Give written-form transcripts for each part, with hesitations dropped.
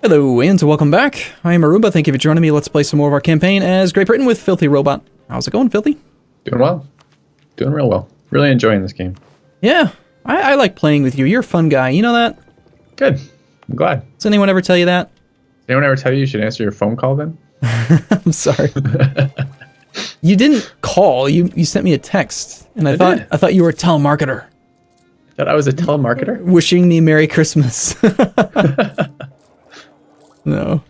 Hello, and welcome back. I am Arumba. Thank you for joining me. Let's play some more of our campaign as Great Britain with FilthyRobot. How's it going, Filthy? Doing well. Doing real well. Really enjoying this game. Yeah, I like playing with you. You're a fun guy. You know that? Good. I'm glad. Does anyone ever tell you that? Did anyone ever tell you should answer your phone call then? I'm sorry. You didn't call. You sent me a text, and I thought you were a telemarketer. Thought I was a telemarketer? Wishing me Merry Christmas. No.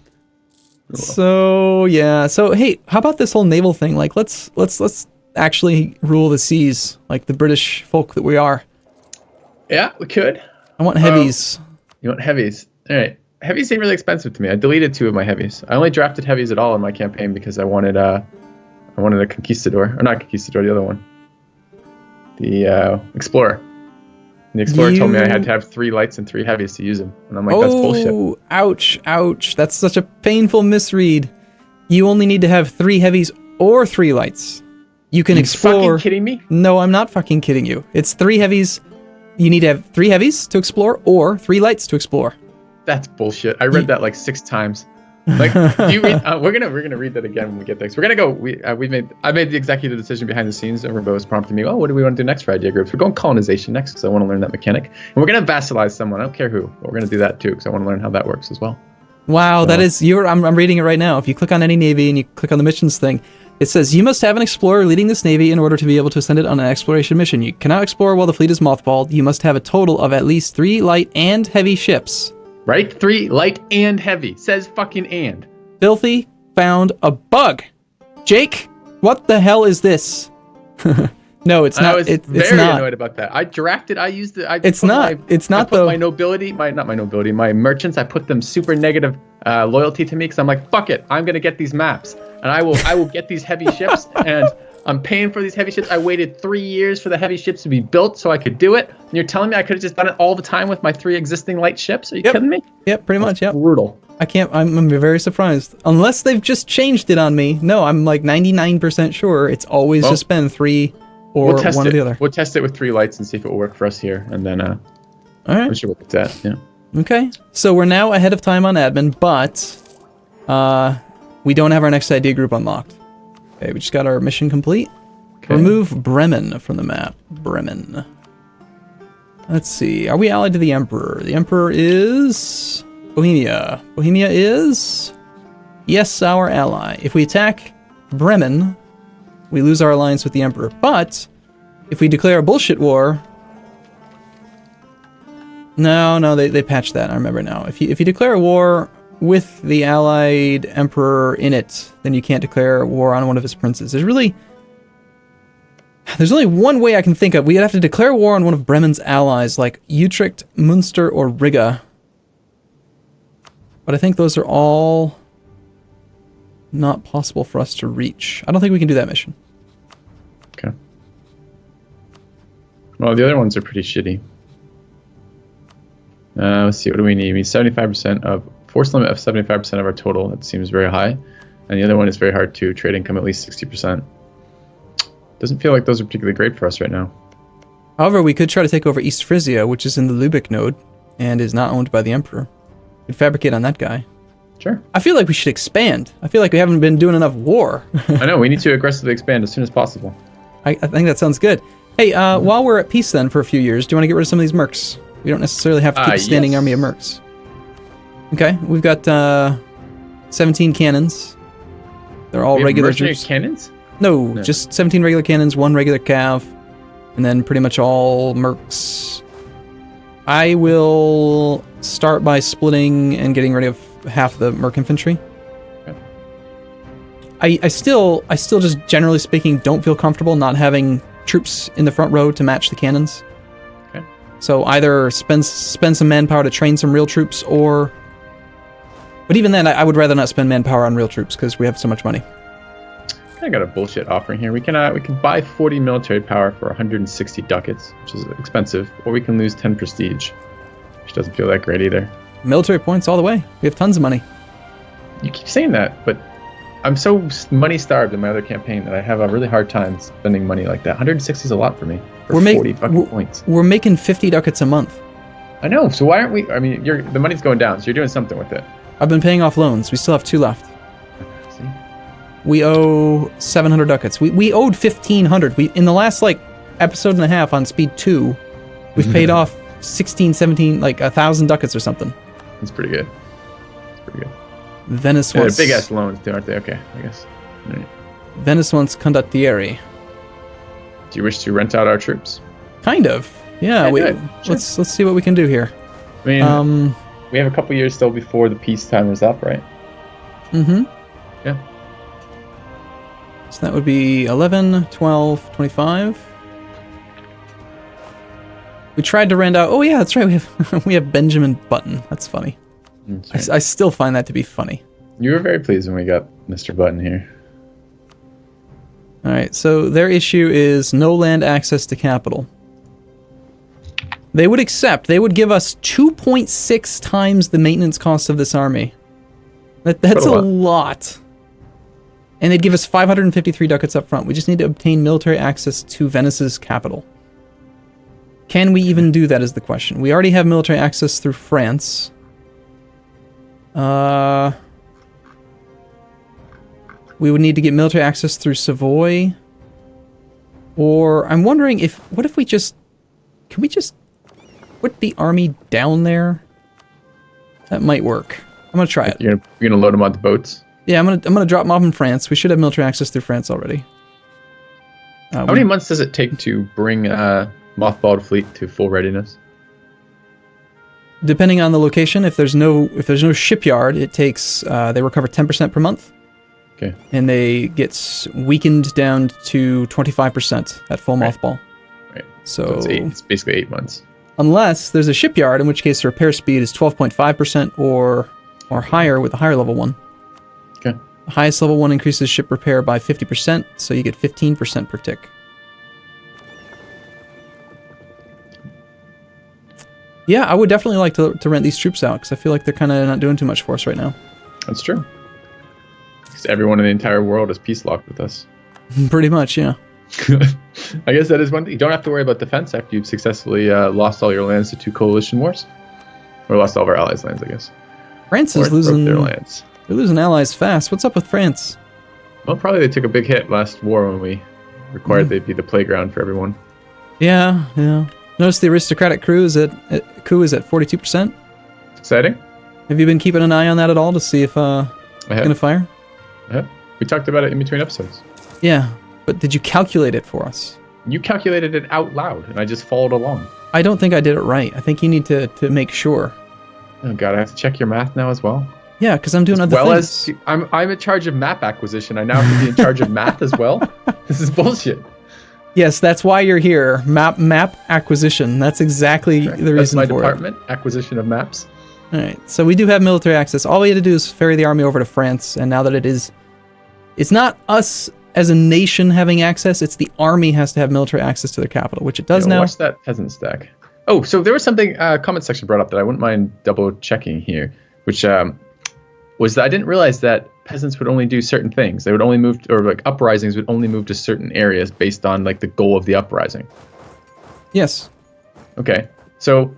So yeah. So hey, how about this whole naval thing? Like, let's actually rule the seas like the British folk that we are. Yeah, we could. I want heavies. You want heavies? All right. Heavies seem really expensive to me. I deleted 2 of my heavies. I only drafted heavies at all in my campaign because I wanted a conquistador, or not conquistador, the other one, the explorer. And the explorer told me I had to have 3 lights and 3 heavies to use them. And I'm like, that's bullshit. Oh, ouch, ouch. That's such a painful misread. You only need to have 3 heavies or 3 lights. You can explore. Are you fucking kidding me? No, I'm not fucking kidding you. It's 3 heavies. You need to have 3 heavies to explore or 3 lights to explore. That's bullshit. I read that like 6 times. Like, do you read? We're gonna read that again when we get there. So we're gonna go. I made the executive decision behind the scenes. Arumba was prompting me. Oh, what do we want to do next for idea groups? We're going colonization next because I want to learn that mechanic. And we're gonna vassalize someone. I don't care who. But we're gonna do that too because I want to learn how that works as well. Wow, so, that is I'm reading it right now. If you click on any navy and you click on the missions thing, it says you must have an explorer leading this navy in order to be able to send it on an exploration mission. You cannot explore while the fleet is mothballed. You must have a total of at least 3 light and heavy ships. Right? 3 light and heavy. Says fucking and. Filthy found a bug. Jake, what the hell is this? No, it's not. I was very annoyed about that. I used it. It's not though. My nobility, my merchants, I put them super negative loyalty to me because I'm like, fuck it. I'm going to get these maps and I will get these heavy ships and I'm paying for these heavy ships. I waited 3 years for the heavy ships to be built so I could do it. And you're telling me I could have just done it all the time with my 3 existing light ships? Are you kidding me? Yep, pretty much, yep. Brutal. I'm very surprised. Unless they've just changed it on me. No, I'm like 99% sure it's always just been 3 or one or the other. We'll test it with 3 lights and see if it will work for us here. And then all right. we should look at that. Yeah. Okay. So we're now ahead of time on admin, but we don't have our next idea group unlocked. Okay, we just got our mission complete. Okay. Remove Bremen from the map. Bremen. Let's see. Are we allied to the Emperor? The Emperor is Bohemia. Bohemia is, yes, our ally. If we attack Bremen, we lose our alliance with the Emperor. But if we declare a bullshit war, no, they patched that. I remember now. If you declare a war with the allied emperor in it, then you can't declare war on one of his princes. There's only one way I can think of. We'd have to declare war on one of Bremen's allies, like Utrecht, Munster, or Riga. But I think those are all not possible for us to reach. I don't think we can do that mission. Okay. Well, the other ones are pretty shitty. Let's see, what do we need? We need 75% of force limit of 75% of our total. That seems very high. And the other one is very hard too. Trade income at least 60%. Doesn't feel like those are particularly great for us right now. However, we could try to take over East Frisia, which is in the Lübeck node and is not owned by the Emperor. We could fabricate on that guy. Sure. I feel like we should expand. I feel like we haven't been doing enough war. I know, we need to aggressively expand as soon as possible. I think that sounds good. Hey, while we're at peace then for a few years, do you want to get rid of some of these mercs? We don't necessarily have to keep a standing army of mercs. Okay, we've got 17 cannons. They're all regular troops. Cannons? No, just 17 regular cannons, 1 regular cav, and then pretty much all mercs. I will start by splitting and getting rid of half the merc infantry. Okay. I still just generally speaking don't feel comfortable not having troops in the front row to match the cannons. Okay. So either spend some manpower to train some real troops, or... But even then, I would rather not spend manpower on real troops because we have so much money. I got a bullshit offering here. We can buy 40 military power for 160 ducats, which is expensive, or we can lose 10 prestige, which doesn't feel that great either. Military points all the way. We have tons of money. You keep saying that, but I'm so money starved in my other campaign that I have a really hard time spending money like that. 160 is a lot for me. For 40 fucking points. We're making 50 ducats a month. I know. So why aren't we? I mean, the money's going down, so you're doing something with it. I've been paying off loans. We still have 2 left. See? We owe 700 ducats. We owed 1,500. In the last, like, episode and a half on speed 2, we've paid off 16, 17, like 1,000 ducats or something. That's pretty good. That's pretty good. Venice Yeah, wants... big ass loans too, aren't they? Okay, I guess. All right. Venice wants condottieri. Do you wish to rent out our troops? Kind of. Yeah, do it. Sure. let's see what we can do here. I mean, we have a couple years still before the peace time is up, right? Mm-hmm. Yeah. So that would be 11, 12, 25. We tried to rent out... Oh, yeah, that's right. We have Benjamin Button. That's funny. That's right. I still find that to be funny. You were very pleased when we got Mr. Button here. All right, so their issue is no land access to capital. They would accept. They would give us 2.6 times the maintenance cost of this army. That's a lot. And they'd give us 553 ducats up front. We just need to obtain military access to Venice's capital. Can we even do that is the question. We already have military access through France. We would need to get military access through Savoy. Or I'm wondering if... What if we just... Can we just put the army down there? That might worght. I'm going to try it. You're gonna load them on the boats? Yeah, I'm gonna drop them off in France. We should have military access through France already. How many months does it take to bring mothballed fleet to full readiness? Depending on the location, if there's no shipyard, it takes they recover 10% per month. Okay. And they get weakened down to 25% at full mothball. Right. So it's basically 8 months. Unless there's a shipyard, in which case the repair speed is 12.5% or higher with a higher level 1. Okay. The highest level 1 increases ship repair by 50%, so you get 15% per tick. Yeah, I would definitely like to rent these troops out, because I feel like they're kind of not doing too much for us right now. That's true. Because everyone in the entire world is peace locked with us. Pretty much, yeah. I guess that is one thing. You don't have to worry about defense after you've successfully lost all your lands to 2 coalition wars. Or lost all of our allies' lands, I guess. France is losing their lands. They're losing allies fast. What's up with France? Well, probably they took a big hit last war when we required they'd be the playground for everyone. Yeah. Notice the aristocratic coup is at 42%. It's exciting. Have you been keeping an eye on that at all to see if it's gonna fire? We talked about it in between episodes. Yeah, but did you calculate it for us? You calculated it out loud, and I just followed along. I don't think I did it right. I think you need to make sure. Oh god, I have to check your math now as well. Yeah, because I'm doing other things. I'm in charge of map acquisition. I now have to be in charge of math as well. This is bullshit. Yes, that's why you're here. Map acquisition. That's exactly the reason for it. That's my department, acquisition of maps. All right, so we do have military access. All we had to do is ferry the army over to France, and now that it's not us as a nation having access, it's the army has to have military access to their capital, which it does now. Watch that peasant stack. Oh, so there was something comment section brought up that I wouldn't mind double checking here, which was that I didn't realize that peasants would only do certain things. They would only move, or like uprisings would only move to certain areas based on like the goal of the uprising. Yes. Okay. So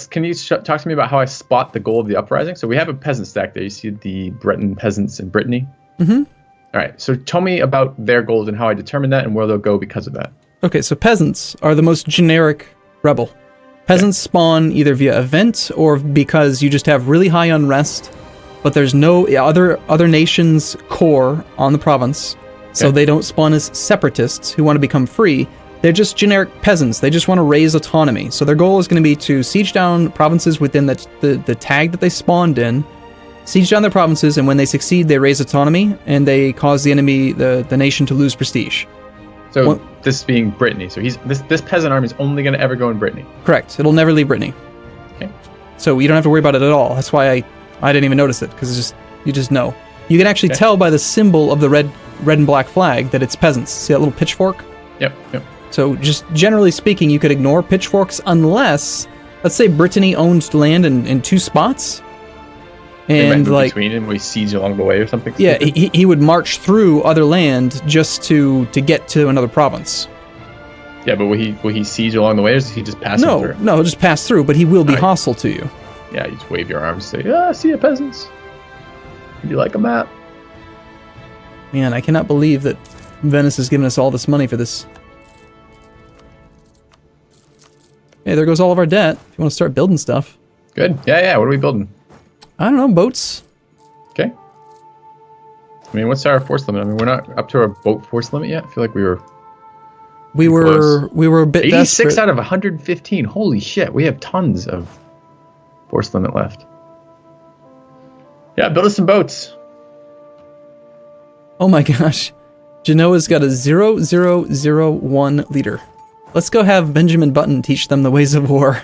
can you talk to me about how I spot the goal of the uprising? So we have a peasant stack there. You see the Breton peasants in Brittany. Mm-hmm. All right. So tell me about their goals and how I determine that and where they'll go because of that. Okay. So peasants are the most generic rebel. Peasants spawn either via event or because you just have really high unrest, but there's no other nations' core on the province, so they don't spawn as separatists who want to become free. They're just generic peasants. They just want to raise autonomy. So their goal is going to be to siege down provinces within the tag that they spawned in, siege down their provinces, and when they succeed, they raise autonomy, and they cause the enemy, the nation, to lose prestige. So this being Brittany. So this peasant army is only going to ever go in Brittany. Correct. It'll never leave Brittany. Okay. So you don't have to worry about it at all. That's why I didn't even notice it, because you just know. You can actually tell by the symbol of the red and black flag that it's peasants. See that little pitchfork? Yep. So just generally speaking, you could ignore pitchforks unless, let's say, Brittany owns land in 2 spots. And like between and we siege along the way or something. Yeah, he would march through other land just to get to another province. Yeah, but will he siege along the way, or does he just pass through? No, he'll just pass through, but he will be hostile to you. Yeah, you just wave your arms and say, see ya, peasants. Would you like a map? Man, I cannot believe that Venice has given us all this money for this. Hey, there goes all of our debt. If you want to start building stuff. Good. Yeah. What are we building? I don't know, boats. Okay. I mean, what's our force limit? I mean, we're not up to our boat force limit yet. I feel like we were a bit 86 desperate. out of 115. Holy shit. We have tons of force limit left. Yeah, build us some boats. Oh my gosh. Genoa's got a 0001 leader. Let's go have Benjamin Button teach them the ways of war.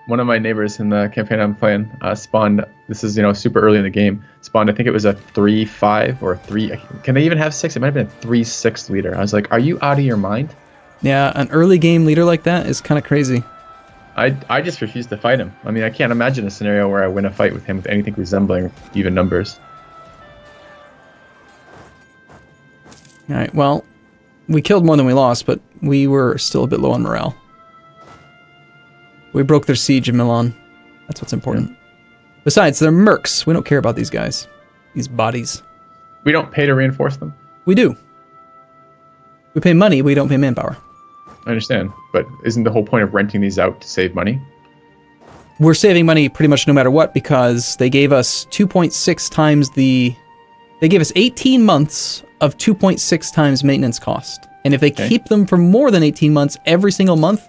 One of my neighbors in the campaign I'm playing spawned, this is, super early in the game, spawned, I think it was a 3-5 or a 3, can they even have 6? It might have been a 3-6 leader. I was like, are you out of your mind? Yeah, an early game leader like that is kind of crazy. I just refuse to fight him. I mean, I can't imagine a scenario where I win a fight with him with anything resembling even numbers. Alright, well, we killed more than we lost, but we were still a bit low on morale. We broke their siege in Milan. That's what's important. Yeah. Besides, they're mercs. We don't care about these guys. These bodies. We don't pay to reinforce them? We do. We pay money, we don't pay manpower. I understand, but isn't the whole point of renting these out to save money? We're saving money pretty much no matter what, because they gave us 2.6 times the... They gave us 18 months of 2.6 times maintenance cost. And if they keep them for more than 18 months every single month,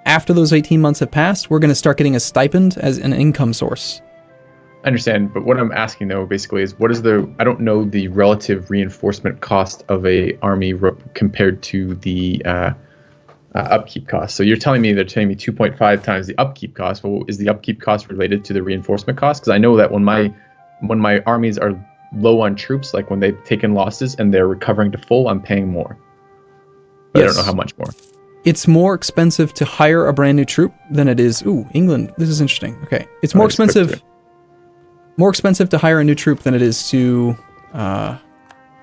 after those 18 months have passed, we're going to start getting a stipend as an income source. I understand, but what I'm asking, though, basically is what is I don't know the relative reinforcement cost of a army compared to the upkeep cost. So you're telling me they're telling me 2.5 times the upkeep cost. Well, is the upkeep cost related to the reinforcement cost? Because I know that when my armies are low on troops, like when they've taken losses and they're recovering to full, I'm paying more. But yes. I don't know how much more. It's more expensive to hire a brand new troop than it is... Ooh, England. This is interesting. Okay. It's more expensive... More expensive to hire a new troop than it is to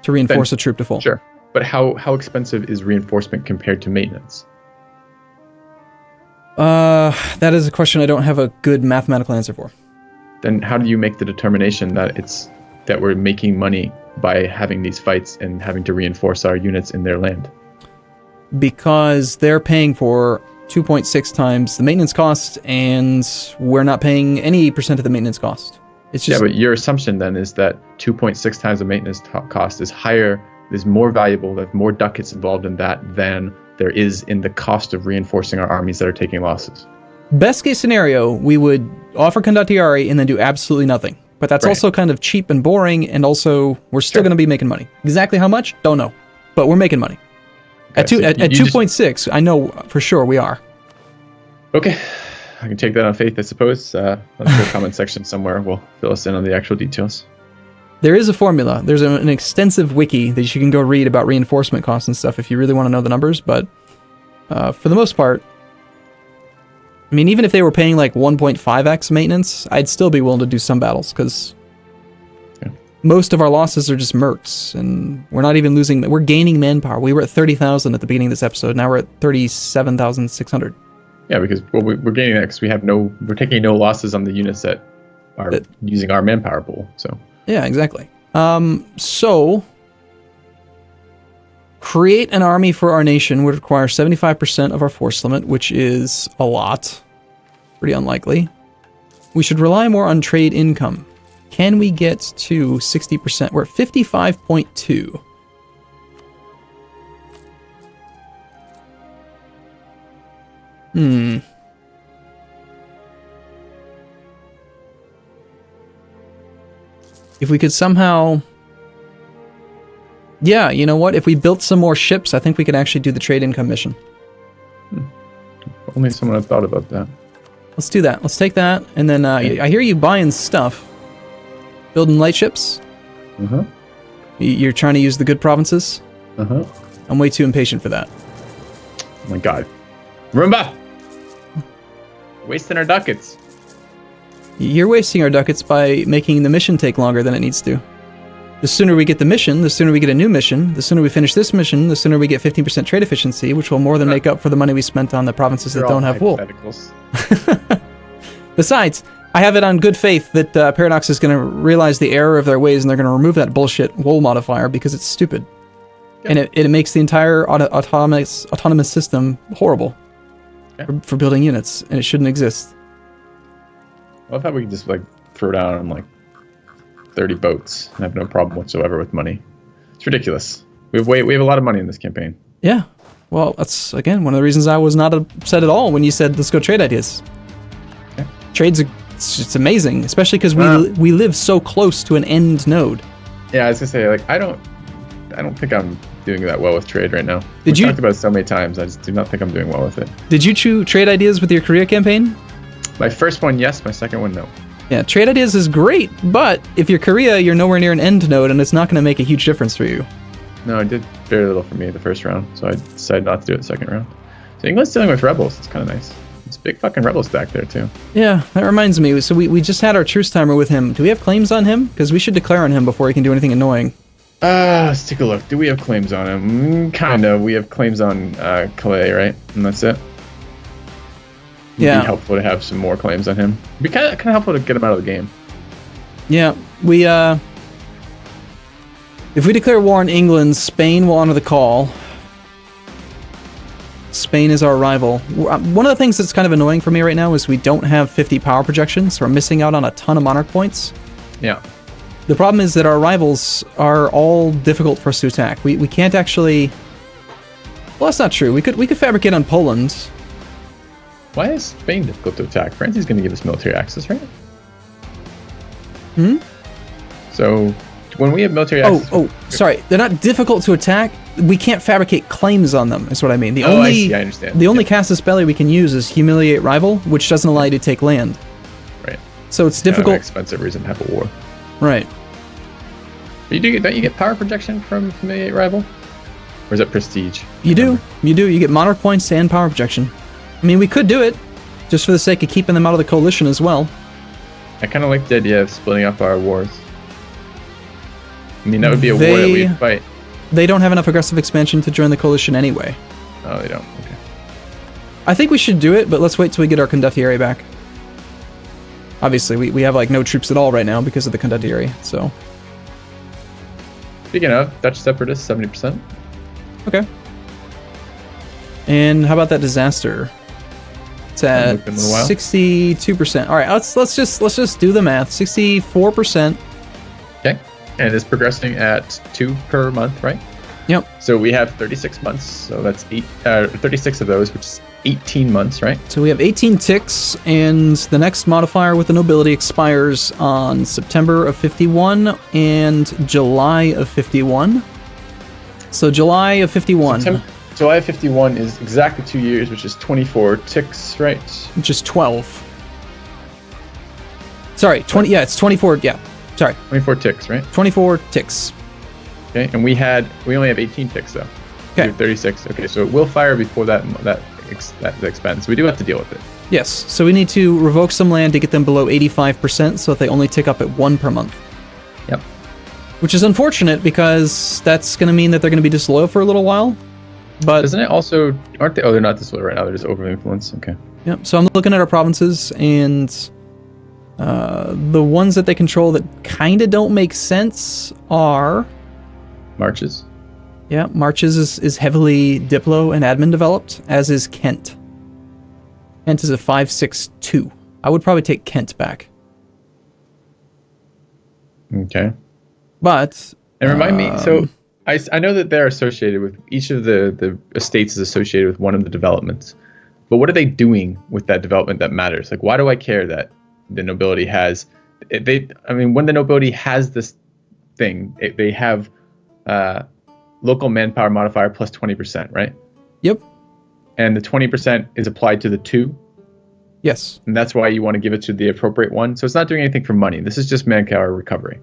reinforce a troop to full. Sure. But how expensive is reinforcement compared to maintenance? That is a question I don't have a good mathematical answer for. Then how do you make the determination that we're making money by having these fights and having to reinforce our units in their land? Because they're paying for 2.6 times the maintenance cost, and we're not paying any percent of the maintenance cost. It's just... Yeah, but your assumption then is that 2.6 times the maintenance cost is higher, is more valuable, there's more ducats involved in that than there is in the cost of reinforcing our armies that are taking losses. Best case scenario, we would offer condottieri and then do absolutely nothing. But that's also kind of cheap and boring, and also we're still going to be making money. Exactly how much? Don't know. But we're making money. Okay, at 2.6, I know for sure we are. Okay. I can take that on faith, I suppose. Let's go comment section somewhere. We'll fill us in on the actual details. There is a formula. There's an extensive wiki that you can go read about reinforcement costs and stuff if you really want to know the numbers. But for the most part, I mean, even if they were paying like 1.5x maintenance, I'd still be willing to do some battles because most of our losses are just mercs, and we're not even losing. We're gaining manpower. We were at 30,000 at the beginning of this episode. Now we're at 37,600. Yeah, because we're gaining that because we're taking no losses on the units that are using our manpower pool. So yeah, exactly. So create an army for our nation would require 75% of our force limit, which is a lot. Pretty unlikely. We should rely more on trade income. Can we get to 60%? We're at 55.2. If we could somehow... Yeah, you know what? If we built some more ships, I think we could actually do the trade income mission. Only someone had thought about that. Let's do that. Let's take that, and then I hear you buying stuff. Building light ships? Uh-huh. You're trying to use the good provinces? Uh-huh. I'm way too impatient for that. Oh my god. Arumba! Wasting our ducats. You're wasting our ducats by making the mission take longer than it needs to. The sooner we get the mission, the sooner we get a new mission, the sooner we finish this mission, the sooner we get 15% trade efficiency, which will more than make up for the money we spent on the provinces that don't have wool. Besides, I have it on good faith that Paradox is going to realize the error of their ways and they're going to remove that bullshit wool modifier because it's stupid. Yeah. And it makes the entire autonomous system horrible for building units, and it shouldn't exist. I love how we can just like throw down like 30 boats and have no problem whatsoever with money. It's ridiculous. We have a lot of money in this campaign. Yeah. Well, that's again one of the reasons I was not upset at all when you said let's go trade ideas. Okay. Trades it's amazing, especially because we live so close to an end node. Yeah, I was gonna say like I don't think I'm doing that well with trade right now. We talked about it so many times. I just do not think I'm doing well with it. Did you trade ideas with your Korea campaign? My first one, yes. My second one, no. Yeah, trade ideas is great, but if you're Korea, you're nowhere near an end node, and it's not going to make a huge difference for you. No, it did very little for me the first round, so I decided not to do it the second round. So England's dealing with rebels. It's kind of nice. It's a big fucking rebel stack there, too. Yeah, that reminds me. So we just had our truce timer with him. Do we have claims on him? Because we should declare on him before he can do anything annoying. Let's take a look. Do we have claims on him? Kind of. We have claims on Calais, right? And that's it. It'd be helpful to have some more claims on him. It'd be kind of helpful to get him out of the game. Yeah, if we declare war on England, Spain will honor the call. Spain is our rival. One of the things that's kind of annoying for me right now is we don't have 50 power projections, so we're missing out on a ton of monarch points. Yeah. The problem is that our rivals are all difficult for us to attack. We can't actually... Well, that's not true. We could fabricate on Poland. Why is Spain difficult to attack? France is going to give us military access, right? So when we have military access... Sorry. They're not difficult to attack. We can't fabricate claims on them, is what I mean. I see. I understand. The only casus belli we can use is Humiliate Rival, which doesn't allow you to take land. Right. So it's difficult... An expensive reason to have a war. Right. But don't you get power projection from Humiliate Rival? Or is that prestige? You do. You get monarch points and power projection. I mean, we could do it, just for the sake of keeping them out of the coalition as well. I kind of like the idea of splitting up our wars. I mean, that would be a war that we'd fight. They don't have enough aggressive expansion to join the coalition anyway. Oh, they don't. Okay. I think we should do it, but let's wait till we get our condottieri back. Obviously, we have like no troops at all right now because of the condottieri, so... Speaking of, Dutch separatists, 70%. Okay. And how about that disaster? It's at 62%. All right, let's just do the math. 64%. Okay, and it's progressing at 2 per month, right? Yep. So we have 36 months. So that's 36 of those, which is 18 months, right? So we have 18 ticks, and the next modifier with the nobility expires on September of 51 and July of 51. So July of 51. July of 51 is exactly 2 years, which is 24 ticks, right? Which is 12. Sorry, 20. Yeah, it's 24. Yeah, sorry. 24 ticks, right? 24 ticks. Okay, and we only have 18 ticks though. Okay. We have 36. Okay, so it will fire before that expense. We do have to deal with it. Yes. So we need to revoke some land to get them below 85%, so that they only tick up at 1 per month. Yep. Which is unfortunate because that's going to mean that they're going to be disloyal for a little while. But doesn't it also? Aren't they? Oh, they're not disloyal right now. They're just over influence. Okay. Yep. So I'm looking at our provinces, and the ones that they control that kind of don't make sense are Marches. Yeah, Marches is heavily Diplo and admin developed, as is Kent. Kent is a 562. I would probably take Kent back. Okay. But and remind me, so I know that they're associated with each of the estates is associated with one of the developments. But what are they doing with that development that matters? Like, why do I care that the nobility has? When the nobility has this thing, they have local manpower modifier plus 20%, right? Yep. And the 20% is applied to the 2. Yes. And that's why you want to give it to the appropriate one. So it's not doing anything for money. This is just manpower recovery.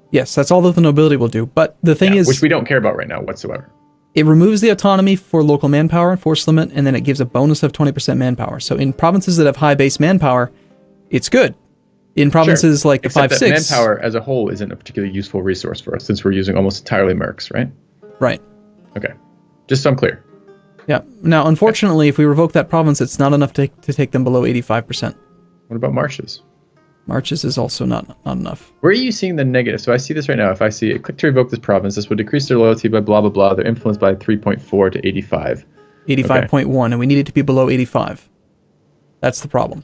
Yes, that's all that the nobility will do. But the thing is... which we don't care about right now whatsoever. It removes the autonomy for local manpower and force limit, and then it gives a bonus of 20% manpower. So in provinces that have high base manpower, it's good. In provinces like the 5-6... manpower as a whole isn't a particularly useful resource for us since we're using almost entirely mercs, right? Right. Okay. Just so I'm clear. Yeah. Now, unfortunately, if we revoke that province, it's not enough to take them below 85%. What about marshes? Marches is also not enough. Where are you seeing the negative? So I see this right now. If I see click to revoke this province, this would decrease their loyalty by blah, blah, blah. Their influence by 3.4 to 85. 85.1, and we need it to be below 85. That's the problem.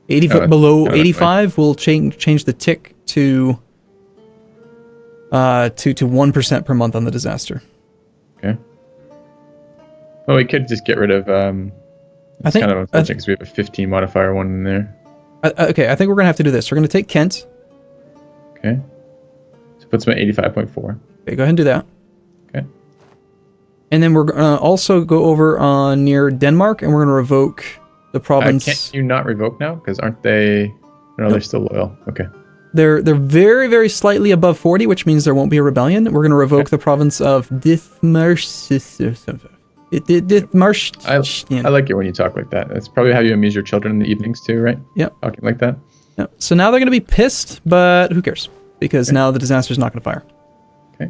Below 85 will change the tick to 1% per month on the disaster. Okay. Well, we could just get rid of. I think kind of unfortunate because we have a 15 modifier one in there. Okay, I think we're gonna have to do this. We're gonna take Kent. Okay. So puts them at 85.4. Okay, go ahead and do that. Okay. And then we're gonna also go over near Denmark, and we're gonna revoke the province. Can't you not revoke now? Because aren't they? No, they're still loyal. Okay. They're very, very slightly above 40, which means there won't be a rebellion. We're gonna revoke the province of Dithmarsh. I like it when you talk like that. That's probably how you amuse your children in the evenings too, right? Yep. Talking like that. Yep. So now they're going to be pissed, but who cares? Because now the disaster's not going to fire. Okay.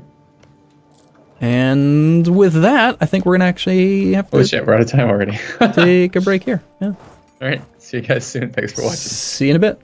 And with that, I think we're going to actually have to... Oh shit, we're out of time already. take a break here. Yeah. All right. See you guys soon. Thanks for watching. See you in a bit.